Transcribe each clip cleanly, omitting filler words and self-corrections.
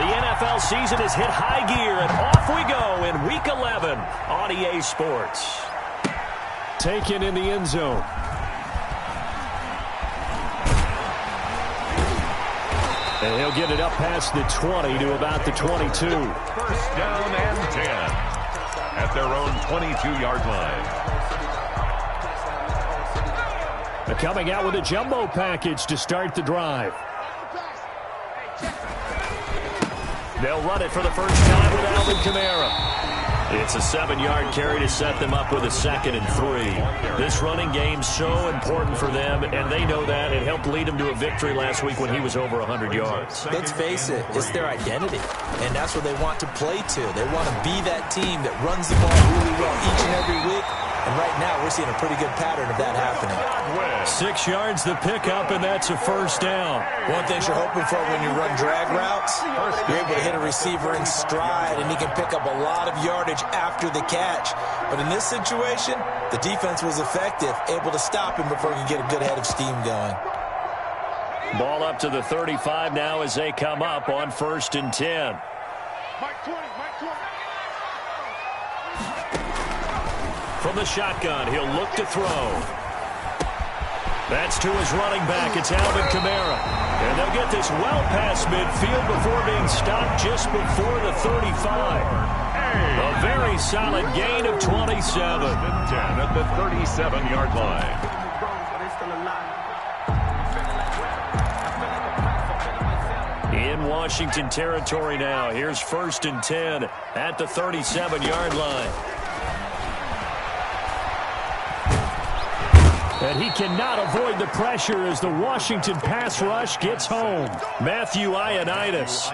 The NFL season has hit high gear, and off we go in Week 11 on EA Sports. Taken in the end zone. And he'll get it up past the 20 to about the 22. First down and 10 at their own 22-yard line. They're coming out with a jumbo package to start the drive. They'll run it for the first time with Alvin Kamara. It's a 7-yard carry to set them up with a 2nd and 3. This running game's so important for them, and they know that. It helped lead them to a victory last week when he was over 100 yards. Let's face it, it's their identity, and that's what they want to play to. They want to be that team that runs the ball really well each and every week, and right now we're seeing a pretty good pattern of that happening. 6 yards the pickup, and that's a first down. One thing you're hoping for when you run drag routes, you're able to hit a receiver in stride, and he can pick up a lot of yardage after the catch. But in this situation, the defense was effective, able to stop him before he could get a good head of steam going. Ball up to the 35 now as they come up on 1st and 10. From the shotgun, he'll look to throw. That's to his running back. It's Alvin Kamara. And they'll get this well past midfield before being stopped just before the 35. A very solid gain of 27. 10 at the 37-yard line. In Washington territory now. Here's 1st and 10 at the 37-yard line. And he cannot avoid the pressure as the Washington pass rush gets home. Matthew Ioannidis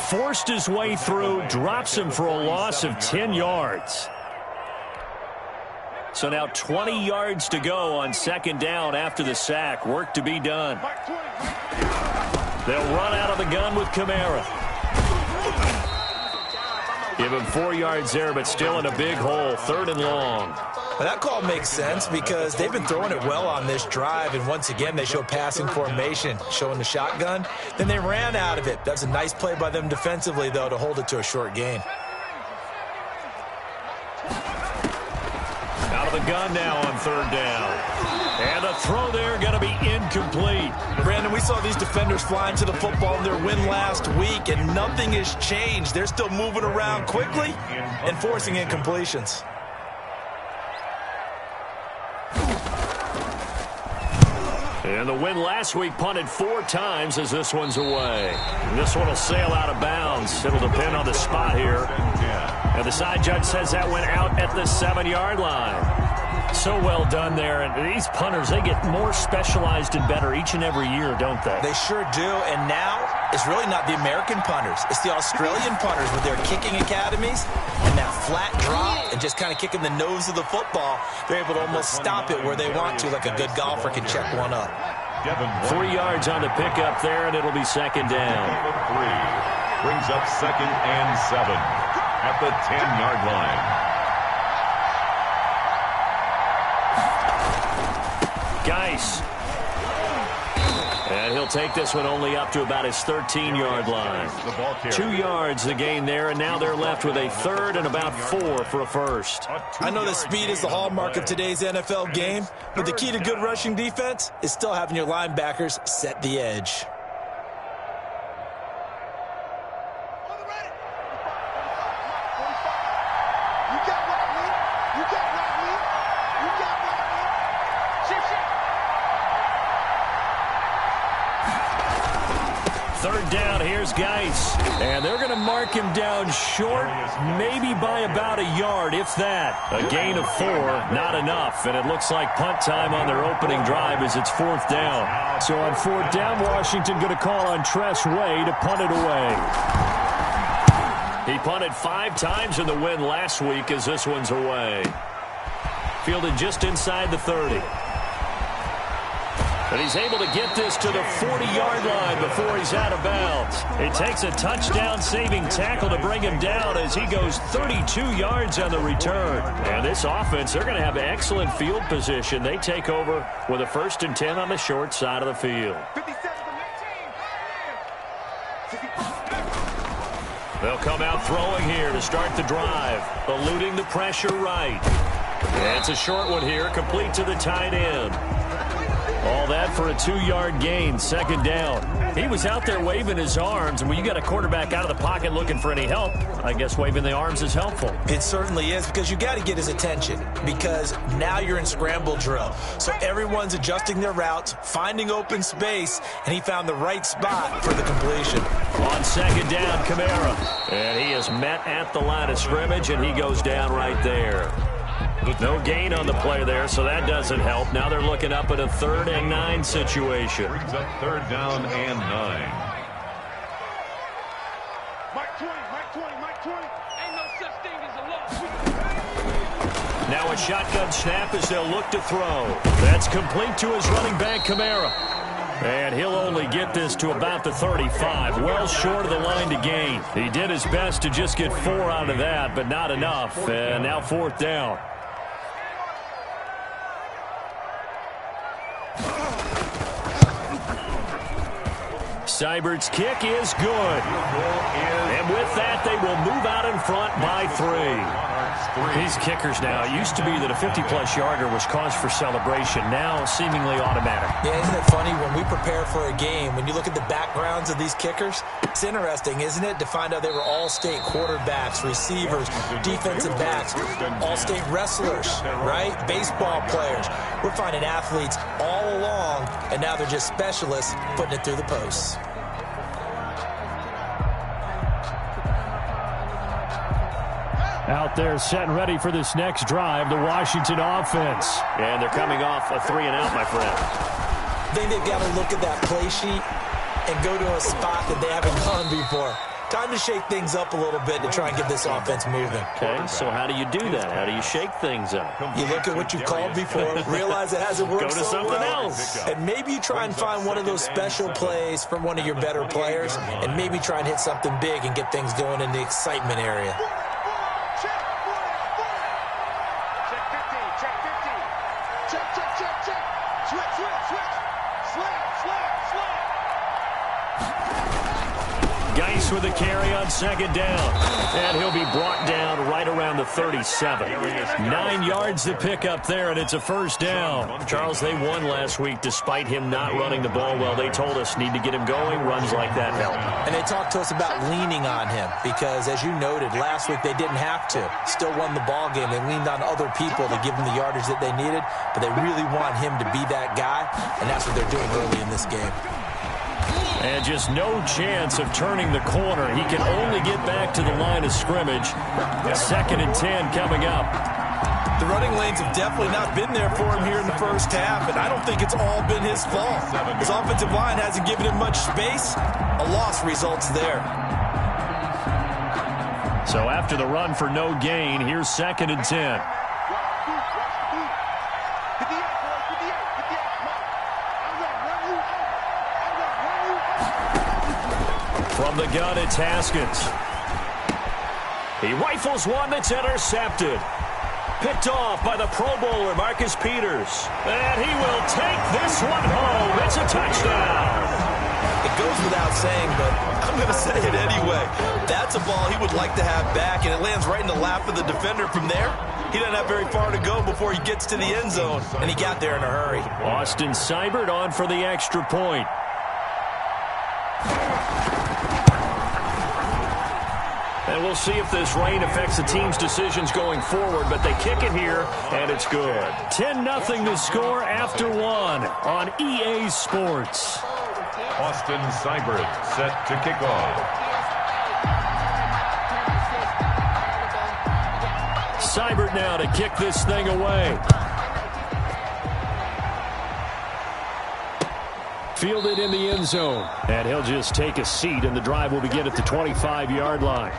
forced his way through, drops him for a loss of 10 yards. So now 20 yards to go on 2nd down after the sack. Work to be done. They'll run out of the gun with Kamara. Give him 4 yards there, but still in a big hole. 3rd and long. Well, that call makes sense because they've been throwing it well on this drive, and once again they show passing formation, showing the shotgun. Then they ran out of it. That's a nice play by them defensively, though, to hold it to a short gain. Out of the gun now on 3rd down. And the throw there going to be incomplete. Brandon, we saw these defenders flying to the football in their win last week, and nothing has changed. They're still moving around quickly and forcing incompletions. And the win last week punted 4 times as this one's away. And this one will sail out of bounds. It'll depend on the spot here. And the side judge says that went out at the 7-yard line. So well done there. And these punters, they get more specialized and better each and every year, don't they? They sure do. And now it's really not the American punters. It's the Australian punters with their kicking academies and that flat drop and just kind of kicking the nose of the football. They're able to almost stop it where they want to, like a good golfer can check one up. 3 yards on the pickup there, and it'll be 2nd down. 3 brings up 2nd and 7 at the 10-yard line. Geis. And he'll take this one only up to about his 13-yard line. 2 yards the gain there, and now they're left with a 3rd and about 4 for a first. I know that speed is the hallmark of today's NFL game, but the key to good rushing defense is still having your linebackers set the edge. Geis, and they're going to mark him down short, maybe by about a yard, if that. A gain of 4, not enough, and it looks like punt time on their opening drive as it's 4th down. So on 4th down, Washington going to call on Tress Way to punt it away. He punted 5 times in the win last week as this one's away. Fielded just inside the 30. But he's able to get this to the 40-yard line before he's out of bounds. It takes a touchdown-saving tackle to bring him down as he goes 32 yards on the return. And this offense, they're going to have excellent field position. They take over with a 1st and 10 on the short side of the field. They'll come out throwing here to start the drive. Eluding the pressure right. And it's a short one here, complete to the tight end. All that for a 2-yard gain, second down. He was out there waving his arms, and when you got a quarterback out of the pocket looking for any help, I guess waving the arms is helpful. It certainly is, because you got to get his attention, because now you're in scramble drill. So everyone's adjusting their routes, finding open space, and he found the right spot for the completion. On second down, Kamara. And he is met at the line of scrimmage, and he goes down right there. No gain on the play there, so that doesn't help. Now they're looking up at a 3rd and 9 situation. Brings up 3rd down and 9. Mike 20, Mike 20. Ain't no such thing as a loss. Now a shotgun snap as they'll look to throw. That's complete to his running back, Kamara. And he'll only get this to about the 35, well short of the line to gain. He did his best to just get 4 out of that, but not enough. And now 4th down. Seibert's kick is good. And with that, they will move out in front by 3. These kickers now, it used to be that a 50-plus yarder was cause for celebration. Now, seemingly automatic. Yeah, isn't it funny when we prepare for a game, when you look at the backgrounds of these kickers, it's interesting, isn't it, to find out they were all-state quarterbacks, receivers, defensive backs, all-state wrestlers, right? Baseball players. We're finding athletes all along, and now they're just specialists putting it through the posts. Out there set and ready for this next drive, the Washington offense. And they're coming off a 3-and-out, my friend. I think they've got to look at that play sheet and go to a spot that they haven't gone before. Time to shake things up a little bit to try and get this offense moving. Okay, so how do you do that? How do you shake things up? You look at what you've called before, realize it hasn't worked Go to so something well, else. and maybe you try and find one of those special plays from one of your better players, and maybe try and hit something big and get things going in the excitement area. Geis with a carry on second down. And he'll be brought down right around the 37. 9 yards to pick up there, and it's a 1st down. Charles, they won last week despite him not running the ball well. They told us need to get him going. Runs like that help. And they talked to us about leaning on him because, as you noted, last week they didn't have to. Still won the ball game. They leaned on other people to give them the yardage that they needed, but they really want him to be that guy, and that's what they're doing early in this game. And just no chance of turning the corner. He can only get back to the line of scrimmage. 2nd and 10 coming up. The running lanes have definitely not been there for him here in the first half, and I don't think it's all been his fault. His offensive line hasn't given him much space. A loss results there. So after the run for no gain, here's 2nd and 10. From the gun, it's Haskins. He rifles one that's intercepted. Picked off by the Pro Bowler, Marcus Peters. And he will take this one home. It's a touchdown. It goes without saying, but I'm going to say it anyway. That's a ball he would like to have back, and it lands right in the lap of the defender from there. He doesn't have very far to go before he gets to the end zone, and he got there in a hurry. Austin Seibert on for the extra point. And we'll see if this rain affects the team's decisions going forward, but they kick it here, and it's good. 10-0 the score after 1 on EA Sports. Austin Seibert set to kick off. Seibert now to kick this thing away. Fielded in the end zone. And he'll just take a seat, and the drive will begin at the 25-yard line.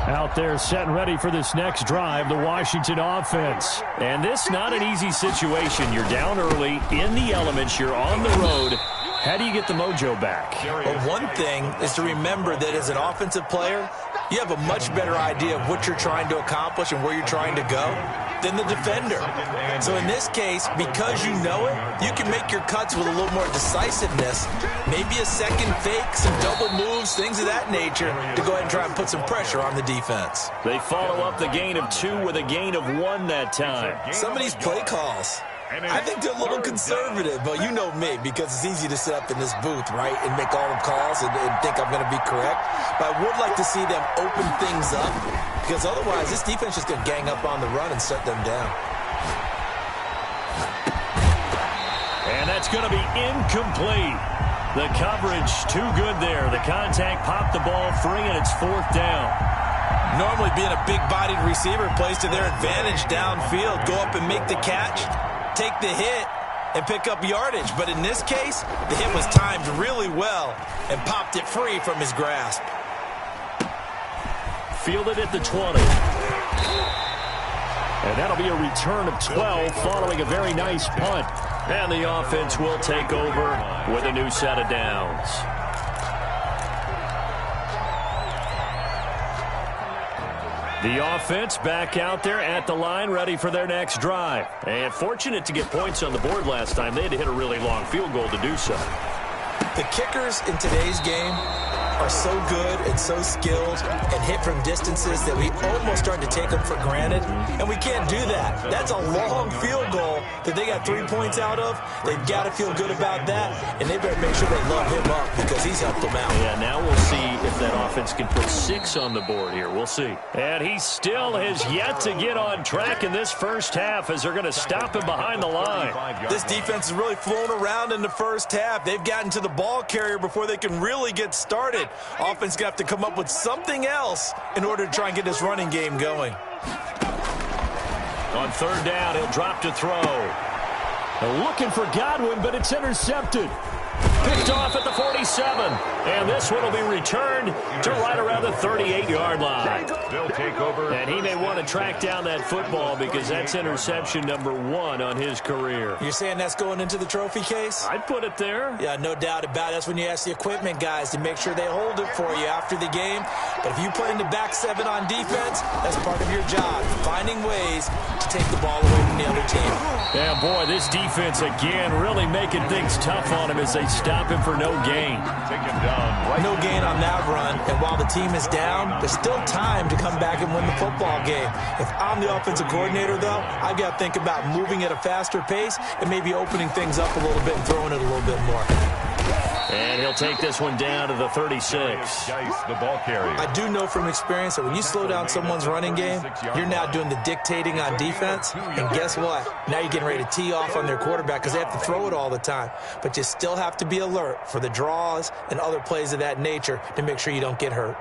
Out there set and ready for this next drive, the Washington offense. And this not an easy situation. You're down early, in the elements, you're on the road, How do you get the mojo back? Well, one thing is to remember that as an offensive player, you have a much better idea of what you're trying to accomplish and where you're trying to go than the defender. So in this case, because you know it, you can make your cuts with a little more decisiveness, maybe a second fake, some double moves, things of that nature, to go ahead and try and put some pressure on the defense. They follow up the gain of 2 with a gain of 1 that time. Some of these play calls, I think they're a little conservative, but you know me, because it's easy to sit up in this booth, right, and make all the calls and think I'm going to be correct. But I would like to see them open things up, because otherwise this defense is going to gang up on the run and shut them down. And that's going to be incomplete. The coverage too good there. The contact popped the ball free, and it's 4th down. Normally being a big-bodied receiver plays to their advantage downfield. Go up and make the catch, take the hit, and pick up yardage. But in this case, the hit was timed really well and popped it free from his grasp. Fielded at the 20. And that'll be a return of 12 following a very nice punt. And the offense will take over with a new set of downs. The offense back out there at the line, ready for their next drive. And fortunate to get points on the board last time. They had to hit a really long field goal to do so. The kickers in today's game are so good and so skilled and hit from distances that we almost start to take them for granted, and we can't do that. That's a long field goal that they got 3 points out of. They've got to feel good about that, and they better make sure they love him up because he's helped them out. Yeah, now we'll see if that offense can put 6 on the board here. We'll see. And he still has yet to get on track in this first half as they're going to stop him behind the line. This defense has really flown around in the first half. They've gotten to the ball carrier before they can really get started. Offense going to have to come up with something else in order to try and get this running game going. On 3rd down, he'll drop to throw. They're looking for Godwin, but it's intercepted. Picked off at the 47. And this one will be returned to right around the 38-yard line. They'll take over. And he may want to track down that football because that's interception number 1 on his career. You're saying that's going into the trophy case? I'd put it there. Yeah, no doubt about it. That's when you ask the equipment guys to make sure they hold it for you after the game. But if you play in the back 7 on defense, that's part of your job, finding ways to take the ball away from the other team. Yeah, boy, this defense again really making things tough on him as they stop him for no gain. Take him down. No gain on that run, and while the team is down, there's still time to come back and win the football game. If I'm the offensive coordinator, though, I've got to think about moving at a faster pace and maybe opening things up a little bit and throwing it a little bit more. And he'll take this one down to the 36. Dice, the ball carrier. I do know from experience that when you slow down someone's running game, you're now doing the dictating on defense. And guess what? Now you're getting ready to tee off on their quarterback because they have to throw it all the time. But you still have to be alert for the draws and other plays of that nature to make sure you don't get hurt.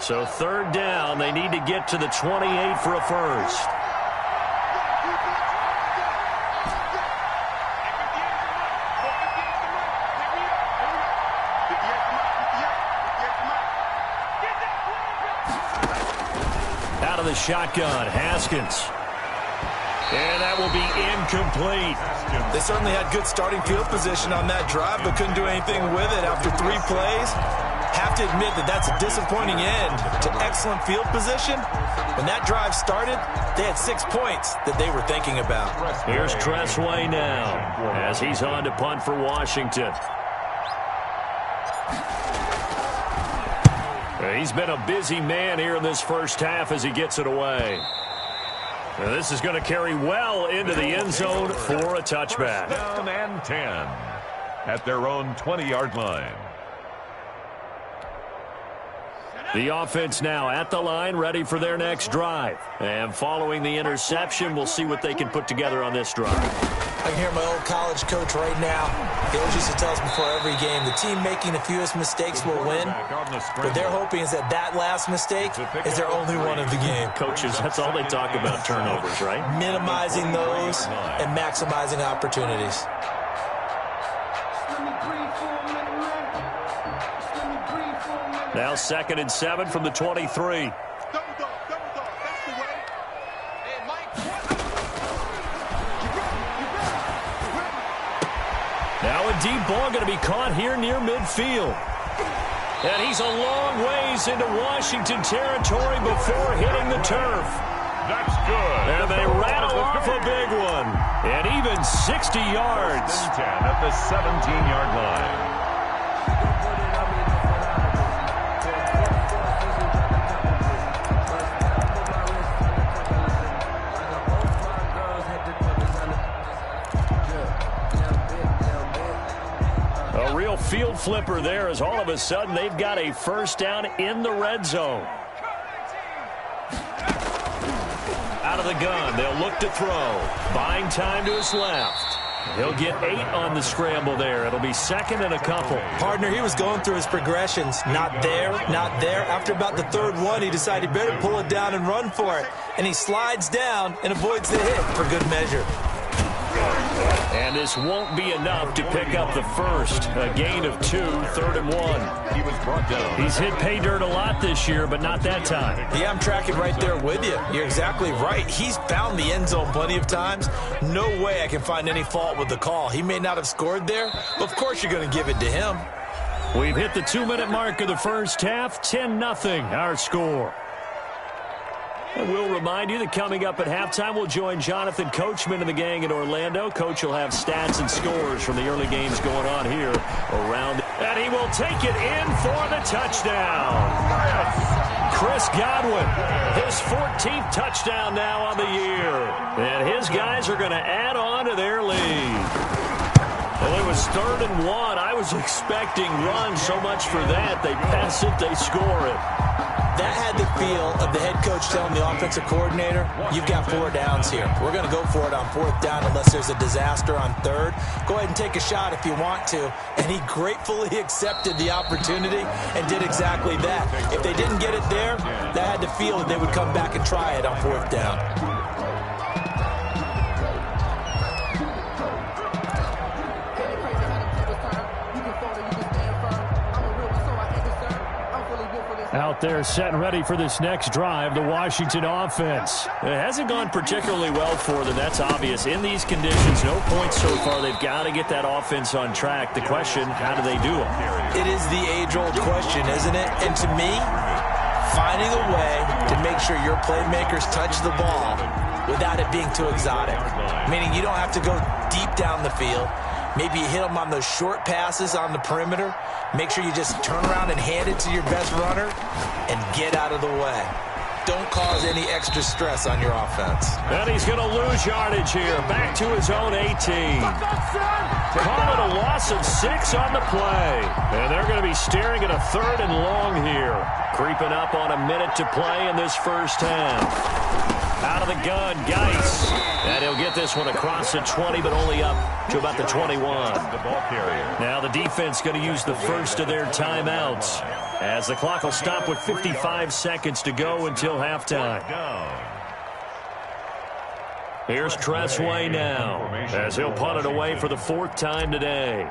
So 3rd down, they need to get to the 28 for a first. Out of the shotgun, Haskins. And that will be incomplete. They certainly had good starting field position on that drive, but couldn't do anything with it after 3 plays. Have to admit that that's a disappointing end to excellent field position. When that drive started, they had 6 points that they were thinking about. Here's Tressway now as he's on to punt for Washington. He's been a busy man here in this first half as he gets it away. Now this is going to carry well into the end zone for a touchback. Down and 10 at their own 20-yard line. The offense now at the line, ready for their next drive. And following the interception, we'll see what they can put together on this drive. I can hear my old college coach right now. He always used to tell us before every game, the team making the fewest mistakes will win. What they're hoping is that that last mistake is their only one of the game. Coaches, that's all they talk about, turnovers, right? Minimizing those and maximizing opportunities. Now 2nd and 7 from the 23. deep ball going to be caught here near midfield. And he's a long ways into Washington territory before hitting the turf. That's good. And they rattle off a big one. And even 60 yards. 10 at the 17-yard line. A real field flipper there as all of a sudden they've got a first down in the red zone. Out of the gun, they'll look to throw. Buying time to his left. He'll get 8 on the scramble there. It'll be second and a couple. Partner, he was going through his progressions. Not there, not there. After about the third one, he decided he better pull it down and run for it. And he slides down and avoids the hit for good measure. And this won't be enough to pick up the first. A gain of 2, 3rd and 1. He was brought down. He's hit pay dirt a lot this year, but not that time. Yeah, I'm tracking right there with you. You're exactly right. He's found the end zone plenty of times. No way I can find any fault with the call. He may not have scored there, but of course you're going to give it to him. We've hit the 2-minute mark of the first half. 10-0 our score. And we'll remind you that coming up at halftime, we'll join Jonathan Coachman and the gang in Orlando. Coach will have stats and scores from the early games going on here around. And he will take it in for the touchdown. Chris Godwin, his 14th touchdown now on the year. And his guys are going to add on to their lead. Well, it was 3rd and 1. I was expecting run so much for that. They pass it, they score it. That had the feel of the head coach telling the offensive coordinator, you've got 4 downs here. We're going to go for it on 4th down unless there's a disaster on 3rd. Go ahead and take a shot if you want to. And he gratefully accepted the opportunity and did exactly that. If they didn't get it there, that had the feel that they would come back and try it on 4th down. Out there set and ready for this next drive, the Washington offense. It hasn't gone particularly well for them, that's obvious. In these conditions, no points so far. They've got to get that offense on track. The question, how do they do it? It is the age-old question, isn't it? And to me, finding a way to make sure your playmakers touch the ball without it being too exotic. Meaning you don't have to go deep down the field. Maybe you hit them on those short passes on the perimeter. Make sure you just turn around and hand it to your best runner and get out of the way. Don't cause any extra stress on your offense. And he's going to lose yardage here. Back to his own 18. Call it a loss of 6 on the play. And they're going to be staring at a 3rd and long here. Creeping up on a minute to play in this first half. Out of the gun, Geis. And he'll get this one across the 20, but only up to about the 21. Now the defense going to use the first of their timeouts, as the clock will stop with 55 seconds to go until halftime. Here's Tressway now, as he'll punt it away for the 4th time today.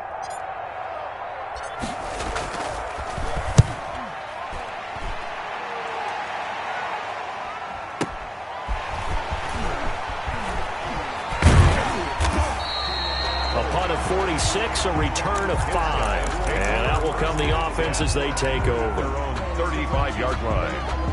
A punt of 46, a return of 5. And out will come the offense as they take over. 35-yard line.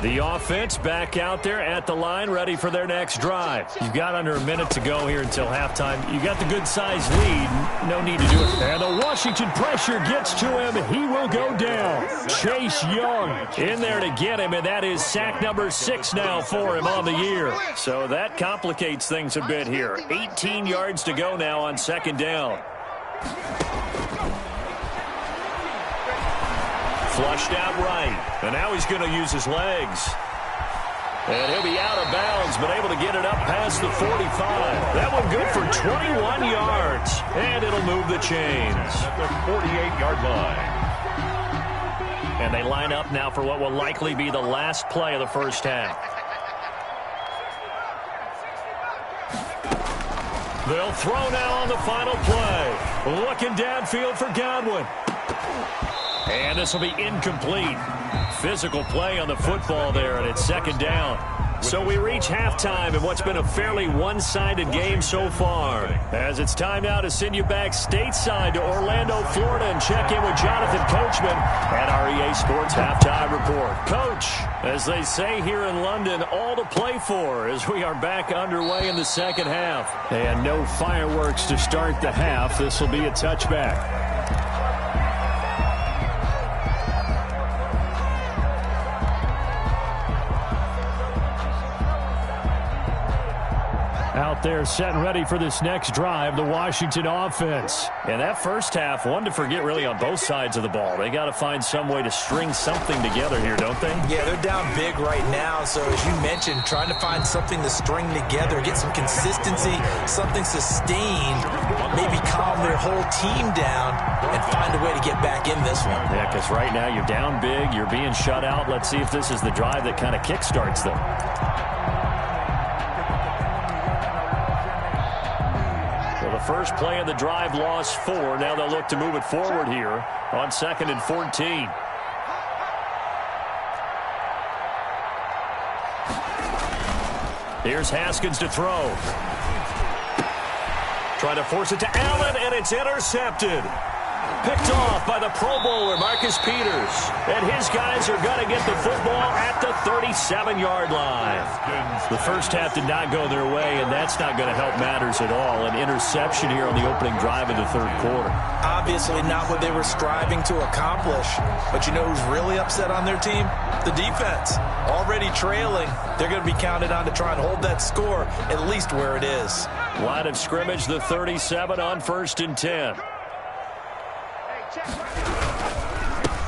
The offense back out there at the line, ready for their next drive. You've got under a minute to go here until halftime. You got the good-sized lead. No need to do it. And the Washington pressure gets to him. He will go down. Chase Young in there to get him, and that is sack number 6 now for him on the year. So that complicates things a bit here. 18 yards to go now on 2nd down. Flushed out right, and now he's going to use his legs. And he'll be out of bounds, but able to get it up past the 45. That one good for 21 yards, and it'll move the chains. At the 48-yard line. And they line up now for what will likely be the last play of the first half. They'll throw now on the final play. Looking downfield for Godwin. And this will be incomplete. Physical play on the football there, and it's 2nd down. So we reach halftime in what's been a fairly one-sided game so far. As it's time now to send you back stateside to Orlando, Florida, and check in with Jonathan Coachman at our EA Sports Halftime Report. Coach, as they say here in London, all to play for as we are back underway in the second half. And no fireworks to start the half. This will be a touchback. Out there set and ready for this next drive, the Washington offense. And that first half, one to forget really on both sides of the ball. They got to find some way to string something together here, don't they? Yeah, they're down big right now. So as you mentioned, trying to find something to string together, get some consistency, something sustained, maybe calm their whole team down and find a way to get back in this one. Yeah, because right now you're down big, you're being shut out. Let's see if this is the drive that kind of kickstarts them. First play of the drive, lost 4. Now they'll look to move it forward here on 2nd and 14. Here's Haskins to throw. Trying to force it to Allen, and it's intercepted. Picked off by the Pro Bowler, Marcus Peters. And his guys are going to get the football at the 37-yard line. The first half did not go their way, and that's not going to help matters at all. An interception here on the opening drive of the third quarter. Obviously not what they were striving to accomplish. But you know who's really upset on their team? The defense. Already trailing. They're going to be counted on to try and hold that score at least where it is. Line of scrimmage, the 37 on 1st and 10.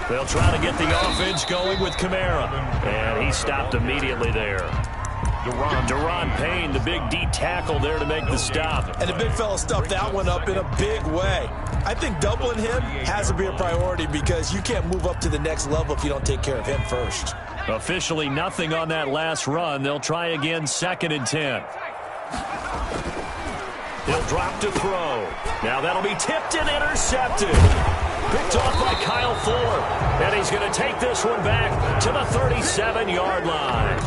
They'll try to get the offense going with Kamara. And he stopped immediately there. Deron Payne, the big D tackle there to make the stop. And the big fella stuffed that one up in a big way. I think doubling him has to be a priority because you can't move up to the next level if you don't take care of him first. Officially nothing on that last run. They'll try again 2nd and 10. He'll drop to throw. Now that'll be tipped and intercepted. Picked off by Kyle Fuller. And he's going to take this one back to the 37-yard line.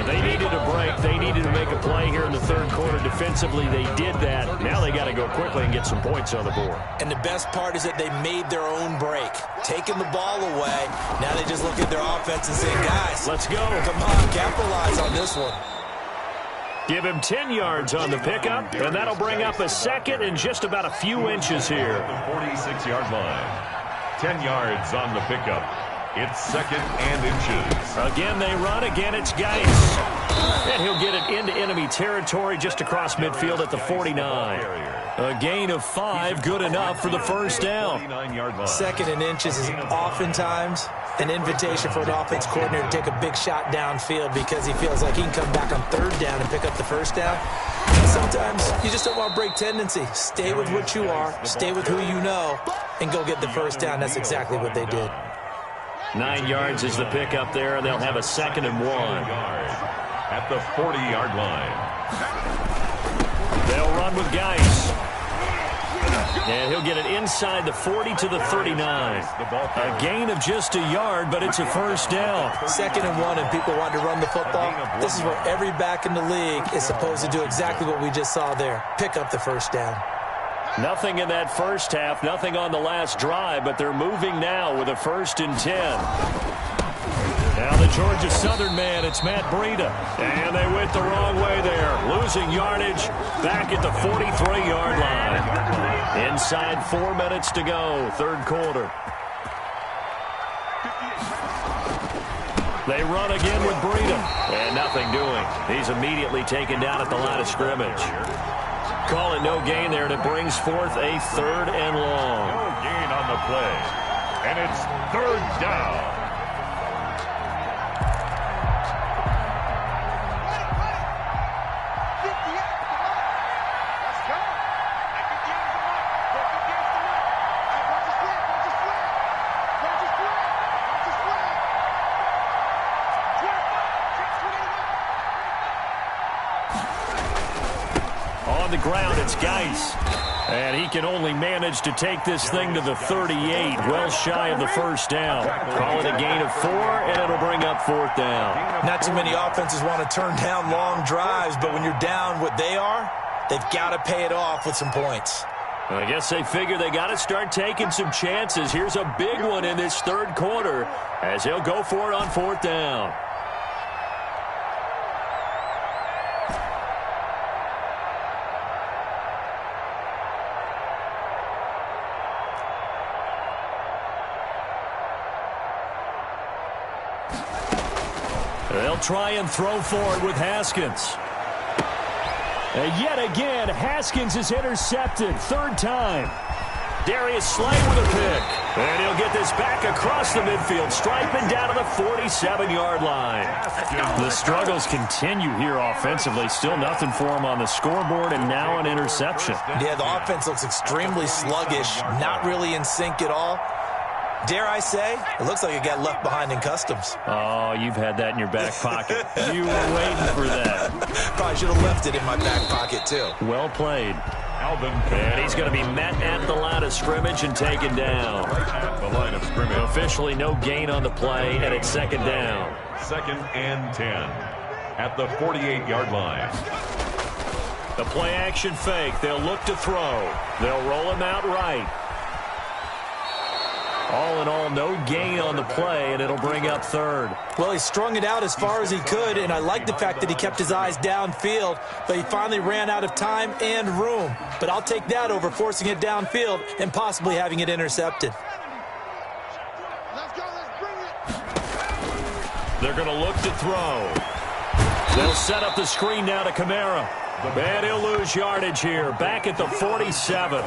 They needed a break. They needed to make a play here in the third quarter. Defensively, they did that. Now they got to go quickly and get some points on the board. And the best part is that they made their own break. Taking the ball away. Now they just look at their offense and say, guys, let's go. Come on, capitalize on this one. Give him 10 yards on the pickup, and that'll bring up a 2nd and just about a few inches here. The 46-yard line. 10 yards on the pickup. It's 2nd and inches. Again, they run. Again, it's Geis. And he'll get it into enemy territory just across midfield at the 49. A gain of 5, good enough for the first down. 2nd and inches is oftentimes an invitation for an offense coordinator to take a big shot downfield because he feels like he can come back on 3rd down and pick up the first down. And sometimes you just don't want to break tendency. Stay with what you are, stay with who you know, and go get the first down. That's exactly what they did. 9 yards is the pickup there, and they'll have a 2nd and 1. At the 40-yard line. They'll run with Geis. And he'll get it inside the 40 to the 39. A gain of just a yard, but it's a first down. 2nd and 1, and people want to run the football. This is where every back in the league is supposed to do exactly what we just saw there. Pick up the first down. Nothing in that first half, nothing on the last drive, but they're moving now with a 1st and 10. Now the Georgia Southern man, it's Matt Breida. And they went the wrong way there. Losing yardage back at the 43-yard line. Inside 4 minutes to go, third quarter. They run again with Breida. And nothing doing. He's immediately taken down at the line of scrimmage. Calling no gain there, and it brings forth a 3rd and long. No gain on the play. And it's 3rd down. On the ground, it's Geis. And he can only manage to take this thing to the 38, well shy of the first down. Call it a gain of 4, and it'll bring up 4th down. Not too many offenses want to turn down long drives, but when you're down what they are, they've got to pay it off with some points. I guess they figure they got to start taking some chances. Here's a big one in this third quarter as he'll go for it on 4th down. They'll try and throw forward with Haskins. And yet again, Haskins is intercepted. 3rd time. Darius Slay with a pick. And he'll get this back across the midfield, striping down to the 47-yard line. The struggles continue here offensively. Still nothing for him on the scoreboard, and now an interception. Yeah, the offense looks extremely sluggish, not really in sync at all. Dare I say, it looks like it got left behind in customs. Oh, you've had that in your back pocket. You were waiting for that. Probably should have left it in my back pocket, too. Well played. And he's going to be met at the line of scrimmage and taken down. At the line of scrimmage. Officially no gain on the play, and it's 2nd down. 2nd and 10 at the 48-yard line. The play action fake. They'll look to throw. They'll roll him out right. All in all, no gain on the play, and it'll bring up 3rd. Well, he strung it out as far as he could, and I like the fact that he kept his eyes downfield, but he finally ran out of time and room. But I'll take that over forcing it downfield and possibly having it intercepted. They're going to look to throw. They'll set up the screen now to Kamara. And he'll lose yardage here, back at the 47.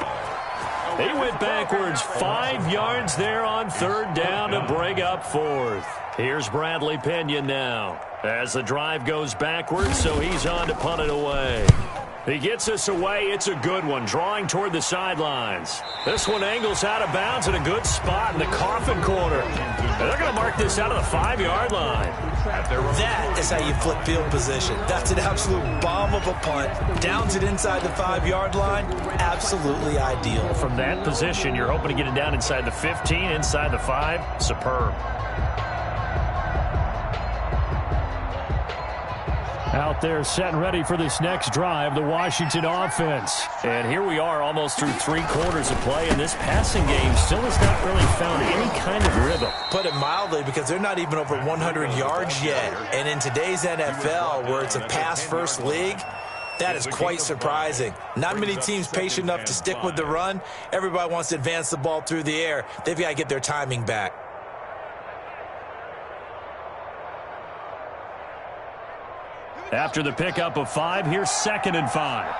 He went backwards 5 yards there on 3rd down to bring up 4th. Here's Bradley Pinion now as the drive goes backwards, so he's on to punt it away. He gets us away. It's a good one, drawing toward the sidelines. This one angles out of bounds in a good spot in the coffin corner. And they're going to mark this out of the 5-yard line. That is how you flip field position. That's an absolute bomb of a punt. Downs it inside the 5-yard line. Absolutely ideal. From that position, you're hoping to get it down inside the 15, inside the 5. Superb. Out there set and ready for this next drive, the Washington offense. And here we are almost through 3 quarters of play, and this passing game still has not really found any kind of rhythm. Put it mildly, because they're not even over 100 yards yet. And in today's NFL, where it's a pass-first league, that is quite surprising. Not many teams patient enough to stick with the run. Everybody wants to advance the ball through the air. They've got to get their timing back. After the pickup of 5, here's 2nd and 5.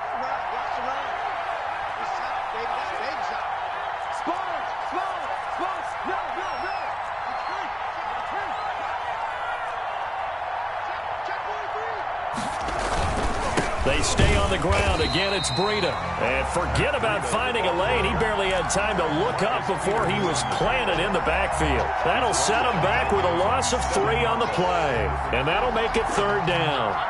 They stay on the ground. Again, it's Breida. And forget about finding a lane. He barely had time to look up before he was planted in the backfield. That'll set him back with a loss of 3 on the play. And that'll make it 3rd down.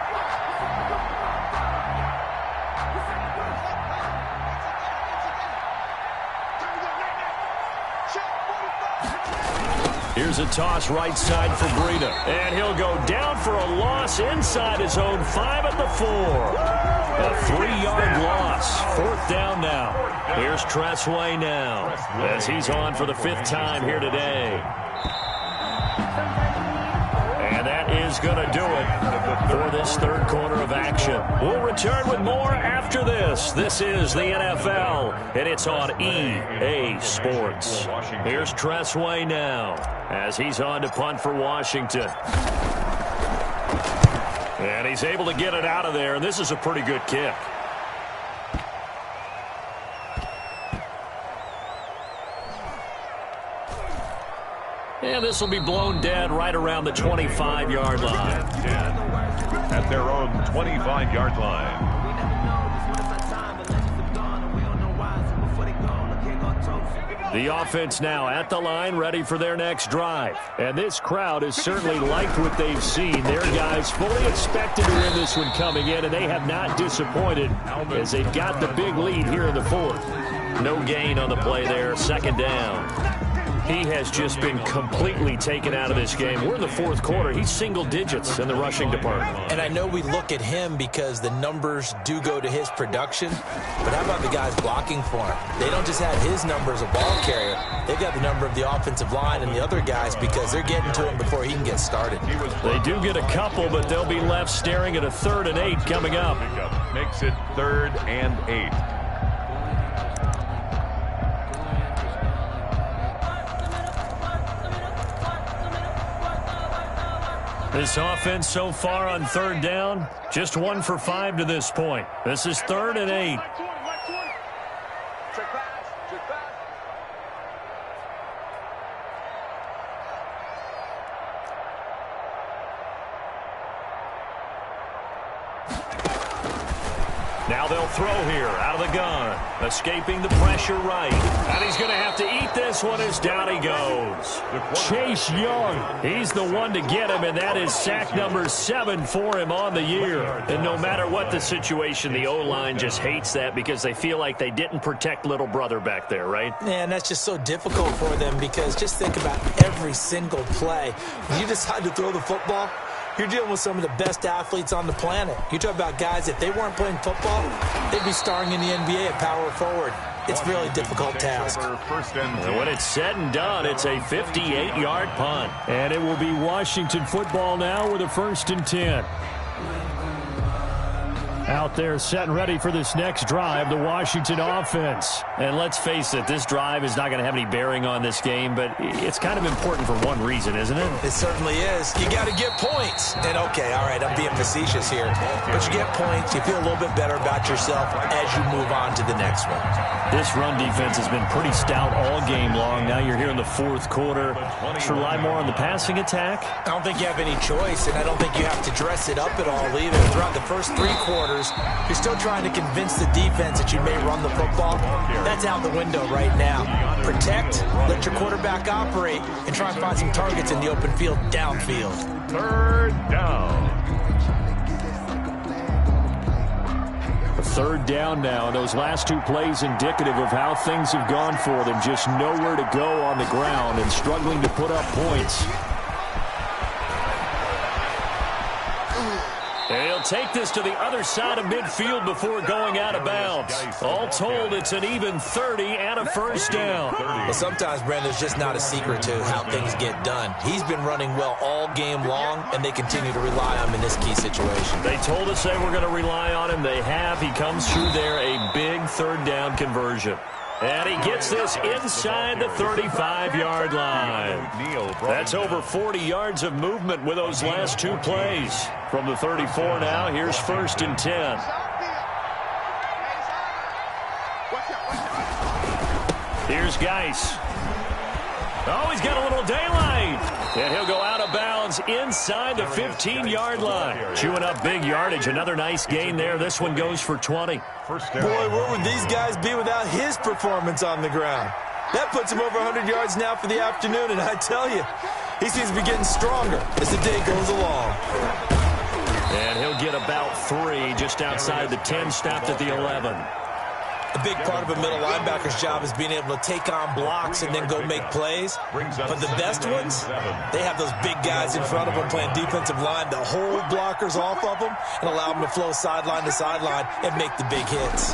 Here's a toss right side for Breida. And he'll go down for a loss inside his own 5 at the 4. A 3-yard loss. 4th down now. Here's Tressway now as he's on for the 5th time here today. And that is going to do it for this third quarter of action. We'll return with more after this. This is the NFL, and it's on EA Sports. Here's Tressway now as he's on to punt for Washington. And he's able to get it out of there, and this is a pretty good kick. And this will be blown dead right around the 25-yard line. At their own 25-yard line. The offense now at the line, ready for their next drive. And this crowd has certainly liked what they've seen. Their guys fully expected to win this one coming in, and they have not disappointed as they've got the big lead here in the 4th. No gain on the play there, second down. He has just been completely taken out of this game. We're in the fourth quarter. He's single digits in the rushing department. And I know we look at him because the numbers do go to his production, but how about the guys blocking for him? They don't just have his number as a ball carrier. They've got the number of the offensive line and the other guys because they're getting to him before he can get started. They do get a couple, but they'll be left staring at a 3rd and 8 coming up. Makes it 3rd and 8. This offense so far on 3rd down, just 1 for 5 to this point. This is 3rd and 8. Now they'll throw here out of the gun. Escaping the pressure right. And he's going to have to eat this one as down he goes. Chase Young, he's the one to get him, and that is sack number 7 for him on the year. And no matter what the situation, the O-line just hates that because they feel like they didn't protect little brother back there, right? And that's just so difficult for them because just think about every single play. When you decide to throw the football, you're dealing with some of the best athletes on the planet. You talk about guys, if they weren't playing football, they'd be starring in the NBA at power forward. It's a really difficult task. And when it's said and done, it's a 58-yard punt. And it will be Washington football now with a 1st and 10. Out there set and ready for this next drive, the Washington offense. And let's face it, this drive is not going to have any bearing on this game, but it's kind of important for one reason, isn't it? It certainly is. You got to get points. And okay, all right, I'm being facetious here. But you get points, you feel a little bit better about yourself as you move on to the next one. This run defense has been pretty stout all game long. Now you're here in the fourth quarter. Let's rely more on the passing attack. I don't think you have any choice, and I don't think you have to dress it up at all either. Throughout the first 3 quarters, you're still trying to convince the defense that you may run the football. That's out the window right now. Protect, let your quarterback operate, and try and find some targets in the open field downfield. 3rd down. 3rd down now. Those last 2 plays indicative of how things have gone for them. Just nowhere to go on the ground and struggling to put up points. And he'll take this to the other side of midfield before going out of bounds. All told, it's an even 30 and a 1st down. Well, sometimes, Brandon, there's just not a secret to how things get done. He's been running well all game long, and they continue to rely on him in this key situation. They told us they were going to rely on him. They have. He comes through there, a big 3rd down conversion. And he gets this inside the 35-yard line. That's over 40 yards of movement with those last 2 plays. From the 34 now, here's 1st and 10. Here's Geis. Oh, he's got a little daylight. And he'll go out of bounds inside the 15-yard line. Chewing up big yardage. Another nice gain there. This one goes for 20. Boy, where would these guys be without his performance on the ground? That puts him over 100 yards now for the afternoon, and I tell you, he seems to be getting stronger as the day goes along. And he'll get about 3 just outside the 10, stopped at the 11. A big part of a middle linebacker's job is being able to take on blocks and then go make plays. But the best ones, they have those big guys in front of them playing defensive line that hold blockers off of them and allow them to flow sideline to sideline and make the big hits.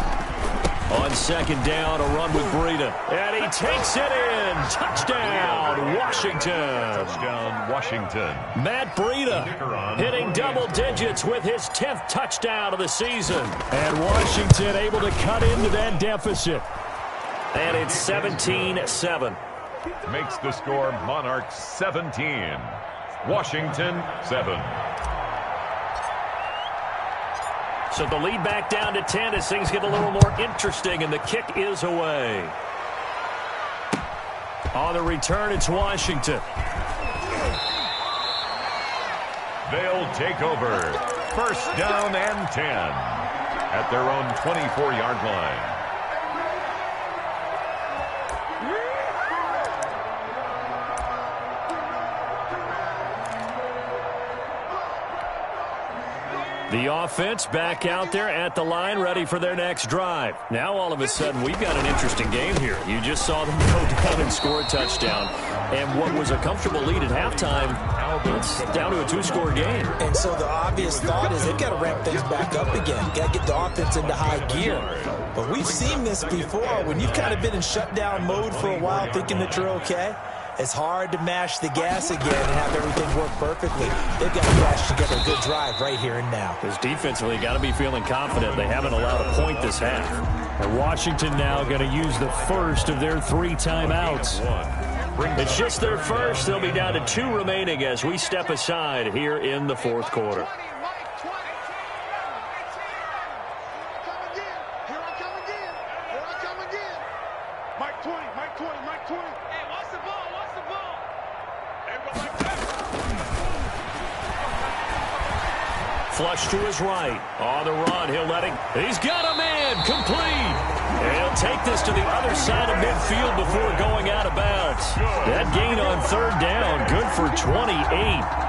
On 2nd down, a run with Breida. And he takes it in. Touchdown, Washington. Touchdown, Washington. Matt Breida hitting double digits with his 10th touchdown of the season. And Washington able to cut into that deficit. And it's 17-7. Makes the score Monarchs 17. Washington 7. So the lead back down to 10 as things get a little more interesting, and the kick is away. On the return, it's Washington. They'll take over. 1st down and 10 at their own 24-yard line. The offense back out there at the line, ready for their next drive. Now, all of a sudden, we've got an interesting game here. You just saw them go down and score a touchdown. And what was a comfortable lead at halftime, it's down to a 2-score game. And so the obvious thought is they've got to ramp things back up again. Got to get the offense into high gear. But we've seen this before. When you've kind of been in shutdown mode for a while thinking that you're okay, it's hard to mash the gas again and have everything work perfectly. They've got to crash together a good drive right here and now. Because defensively, got to be feeling confident. They haven't allowed a point this half. And Washington now going to use the first of their 3 timeouts. It's just their first. They'll be down to 2 remaining as we step aside here in the 4th quarter. Flush to his right. On the run, he'll let it. He's got a man. Complete. And he'll take this to the other side of midfield before going out of bounds. That gain on 3rd down, good for 28.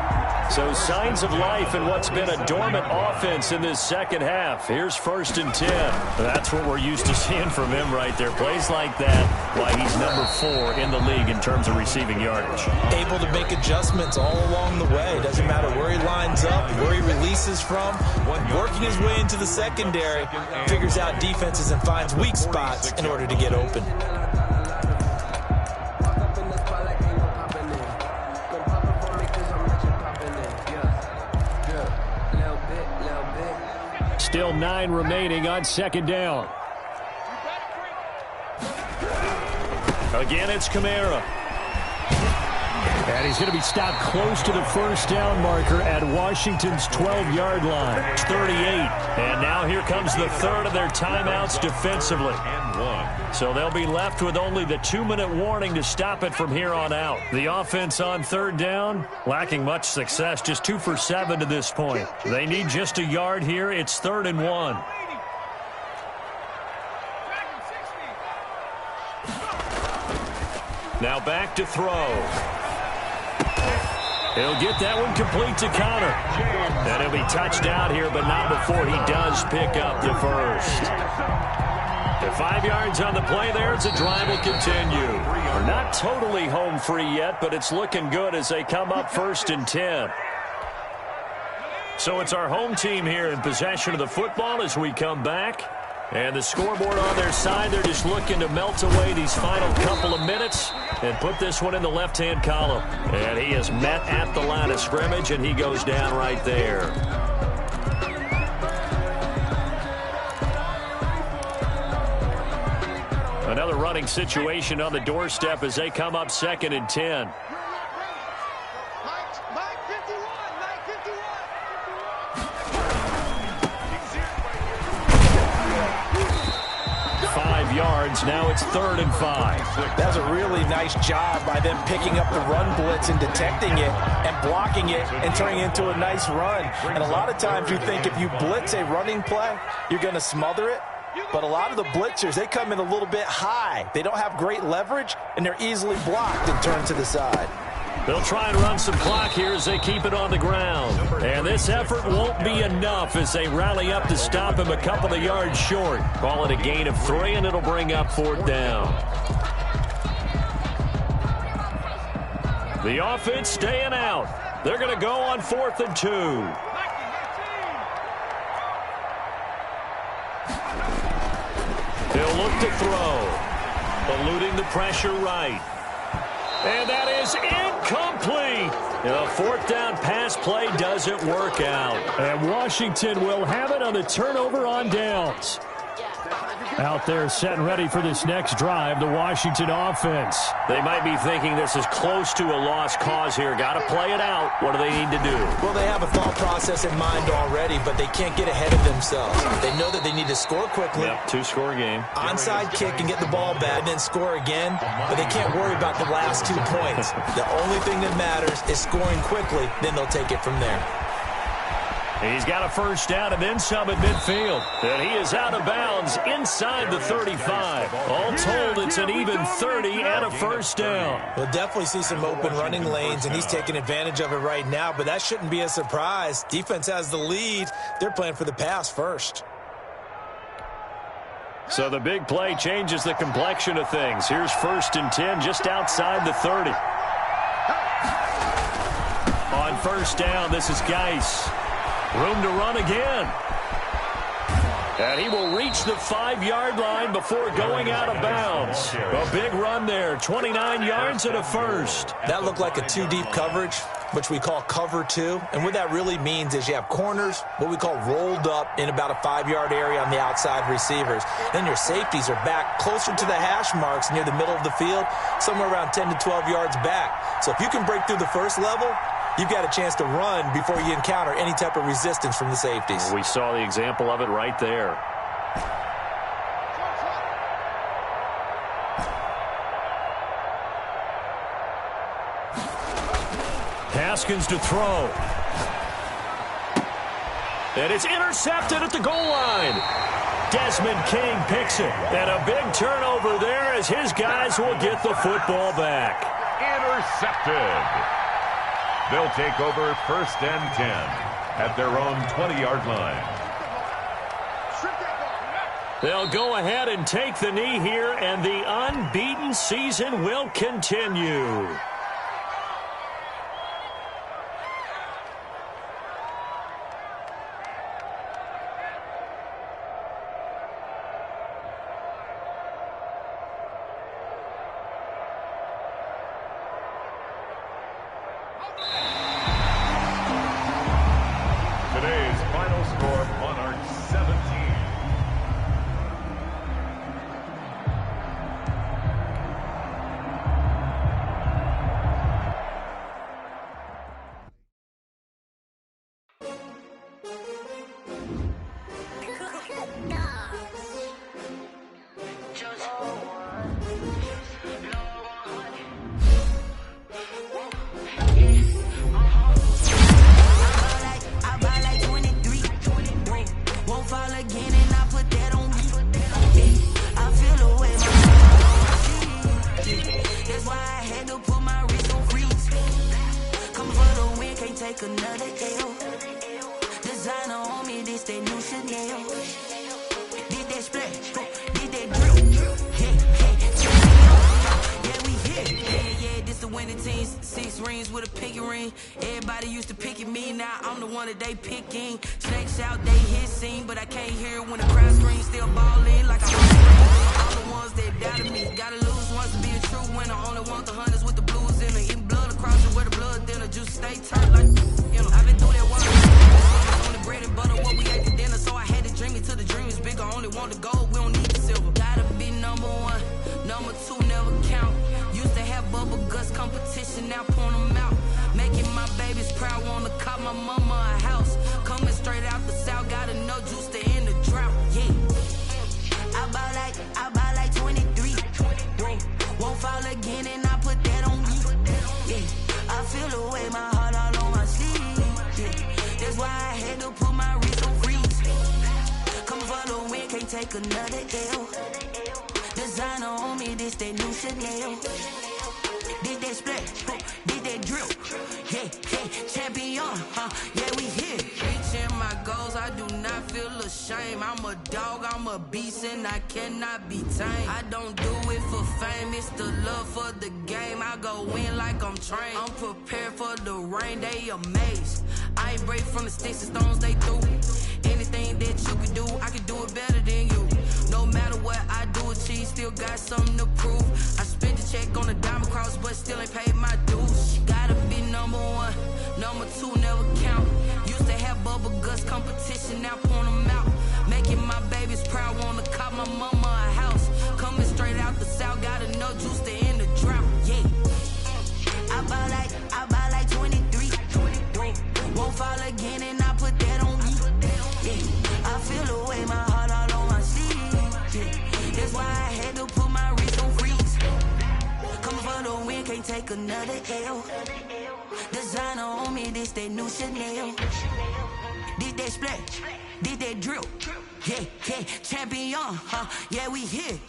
So signs of life in what's been a dormant offense in this second half. Here's 1st and 10. That's what we're used to seeing from him right there. Plays like that, why he's number 4 in the league in terms of receiving yardage. Able to make adjustments all along the way. Doesn't matter where he lines up, where he releases from. Working his way into the secondary, figures out defenses and finds weak spots in order to get open. Still 9 remaining on 2nd down. Again, it's Kamara. And he's going to be stopped close to the 1st down marker at Washington's 12-yard line. 38. And now here comes the 3rd of their timeouts defensively. So they'll be left with only the 2-minute warning to stop it from here on out. The offense on 3rd down, lacking much success, just 2 for 7 to this point. They need just a yard here. It's 3rd and 1. Now back to throw. He'll get that one complete to Connor. And he'll be touched out here, but not before he does pick up the first. The 5 yards on the play there as the drive will continue. We're not totally home free yet, but it's looking good as they come up 1st and 10. So it's our home team here in possession of the football as we come back. And the scoreboard on their side, they're just looking to melt away these final couple of minutes and put this one in the left-hand column. And he is met at the line of scrimmage, and he goes down right there. Another running situation on the doorstep as they come up 2nd and 10. Yards. Now it's 3rd and 5. That's a really nice job by them picking up the run blitz and detecting it and blocking it and turning it into a nice run. And a lot of times you think if you blitz a running play, you're going to smother it. But a lot of the blitzers, they come in a little bit high. They don't have great leverage, and they're easily blocked and turned to the side. They'll try and run some clock here as they keep it on the ground. And this effort won't be enough as they rally up to stop him a couple of yards short. Call it a gain of 3, and it'll bring up 4th down. The offense staying out. They're going to go on 4th and 2. He'll look to throw. Eluding the pressure right. And that is incomplete. The 4th down pass play doesn't work out. And Washington will have it on the turnover on downs. Out there set and ready for this next drive, the Washington offense. They might be thinking this is close to a lost cause here. Got to play it out. What do they need to do? Well, they have a thought process in mind already, but they can't get ahead of themselves. They know that they need to score quickly. Yep, 2-score game. Onside kick and get the ball back and then score again, but they can't worry about the last 2 points. The only thing that matters is scoring quickly, then they'll take it from there. He's got a 1st down and then some at midfield. And he is out of bounds inside the 35. All told, it's an even 30 and a first down. We'll definitely see some open running lanes, and he's taking advantage of it right now, but that shouldn't be a surprise. Defense has the lead. They're playing for the pass first. So the big play changes the complexion of things. Here's 1st and 10 just outside the 30. On first down, this is Geis. Room to run again. And he will reach the 5-yard line before going out of bounds. A big run there, 29 yards and a first. That looked like a 2-deep coverage, which we call cover 2. And what that really means is you have corners, what we call rolled up in about a 5-yard area on the outside receivers. Then your safeties are back closer to the hash marks near the middle of the field, somewhere around 10 to 12 yards back. So if you can break through the first level, you've got a chance to run before you encounter any type of resistance from the safeties. We saw the example of it right there. Haskins to throw. And it's intercepted at the goal line. Desmond King picks it. And a big turnover there as his guys will get the football back. Intercepted. They'll take over 1st and 10 at their own 20-yard line. They'll go ahead and take the knee here, and the unbeaten season will continue. Today's final score, Monarchs 17. Take another L. Designer on me, this that new Chanel. Did that splash, did that drill. Yeah, we hit. Yeah, this the winning team. 6 rings with a pinky ring. Everybody used to pick at me, now I'm the one that they picking. Snakes out, they hit scene, but I can't hear when the crowd screams. Still ballin' like I'm all the ones that doubted me. Gotta lose once to be a true winner. Only want the hunters with the blues in it. Eating blood across it where the blood thinner. Juice stay turned like, you know, I've been through that water. On the bread and butter, what we ate for dinner. So I had to dream it till the dream is bigger. Only want the gold, we don't need the silver. Gotta be number 1, number 2 never count. Used to have bubble guts competition, now point them out. Making my babies proud, wanna cop my mama a house. Coming straight out the south, gotta know juice to end the drought. Yeah, I buy like 23. Won't fall again, and I put that on me. Yeah, I feel the way, my heart all on my sleeve. Yeah, that's why I had to put my wrist on freeze. Come for the win, can't take another L. Designer on me, this that new Chanel. Did that splash, did that drill. Yeah, champion, yeah, we here. Reaching my goals, I do not feel ashamed. I'm a dog, I'm a beast, and I cannot be tamed. I don't do it for fame, it's the love for the game. I go in like I'm trained. I'm prepared for the rain, they amazed. I ain't break from the sticks and stones they threw. Anything that you can do, I can do it better than you. No matter what I do, achieve, still got something to prove. I spent the check on the diamond cross, but still ain't paid my dues. Gotta be number 1, number 2 never count. Used to have bubble guts competition, now point them out. Making my babies proud, wanna cop my mama a house. Coming straight out the south, gotta know juice to end the drought. Yeah, I buy like 23. Won't fall again, and I put that on me. Yeah, I feel the way, my heart all on my sleeve. Yeah, that's why I had to put my wrist on freeze. Coming for the win, can't take another L. Designer on me, this that new Chanel. Did that splash, did that drill. Yeah, champion, yeah, we here.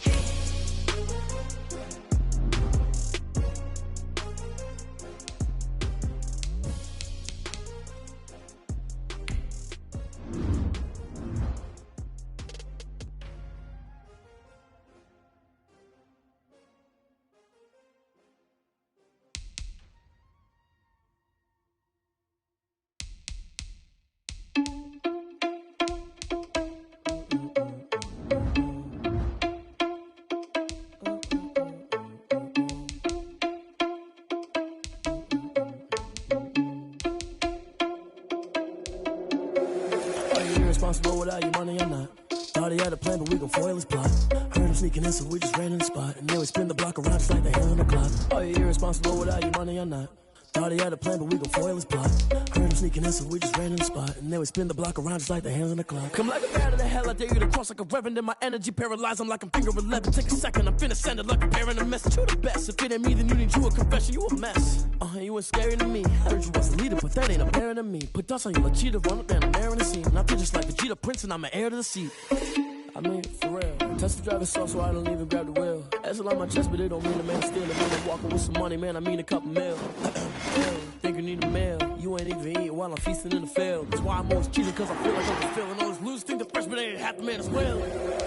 irresponsible without your money or not. Thought he had a plan, but we gon' foil his plot. Heard him sneaking in, so we just ran in the spot. And then we spin the block around just like the hand on the clock. Are you irresponsible without your money or not? Thought he had a plan, but we gon' foil his plot. Heard him sneaking in, so we just ran in the spot. And then we spin the block around just like the hands on the clock. Come like a bat of the hell, I dare you to cross like a reverend. In my energy paralyzed, I'm like I'm finger 11. Take a second, I'm finna send it like a parent a message. You the best, if it ain't me, then you need you a confession. You a mess, you ain't scary to me. Heard you was a leader, but that ain't apparent to me. Put dust on you, like cheetah, run up down the air in the scene. And I feel just like Vegeta Prince, and I'm an heir to the seat. I mean, for real. Touch the driver's soft, so I don't even grab the wheel. That's a lot on my chest, but it don't mean the man stealing. Man, I'm walking with some money, man, I mean a couple mil. Think you need a meal. You ain't even eating while I'm feasting in the field. That's why I'm always cheating, cause I feel like I'm fulfilling. Always lose, think the freshman ain't half the man as well.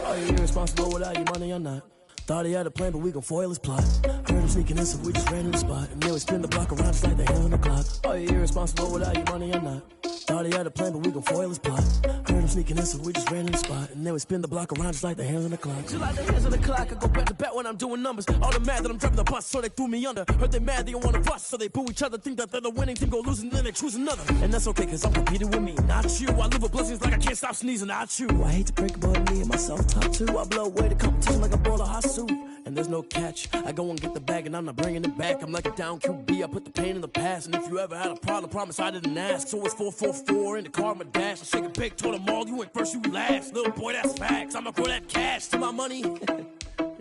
Are you irresponsible without your money or not? Thought he had a plan, but we gon' foil his plot. Heard him sneaking in, so we just ran in the spot. And then we spin the block around just like the hand on the clock. Are you irresponsible without your money or not? Thought he had a plan, but we gon' foil his plot. Heard him sneaking in, so we just ran in the spot. And then we spin the block around just like the hands on the clock. Just like the hands on the clock, I go back to back when I'm doing numbers. All the mad that I'm driving the bus, so they threw me under. Heard they mad, they don't wanna bust, so they boo each other. Think that they're the winning team, go losing, then they choose another. And that's okay, cause I'm competing with me, not you. I live with blessings like I can't stop sneezing, not you. I hate to break it, but me and myself top two. I blow away the competition like a bowl of hot soup. And there's no catch. I go and get the bag and I'm not bringing it back. I'm like a down QB, I put the pain in the past. And if you ever had a problem, promise I didn't ask. So it's 444 in the car, my dash. I shake a big, told them all, you ain't first, you last. Little boy, that's facts. I'ma throw that cash to my money. You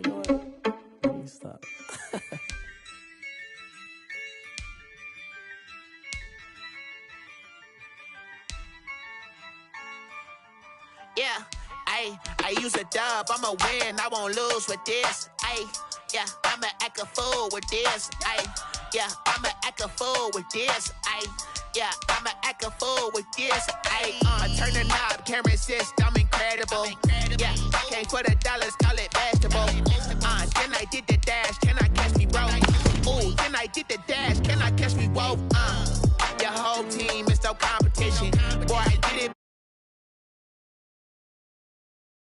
know what? Let me stop. Yeah, I use a dub, I'ma win, I won't lose with this. Yeah, I'ma act a fool with this. Yeah, I'ma act a fool with this. Yeah, I'ma act a fool with this. Turn the knob, camera assist, I'm incredible. Yeah, came for the dollars, call it vegetable. Then I did the dash, can I catch me, bro? Ooh, then I did the dash, can I catch me, whoa?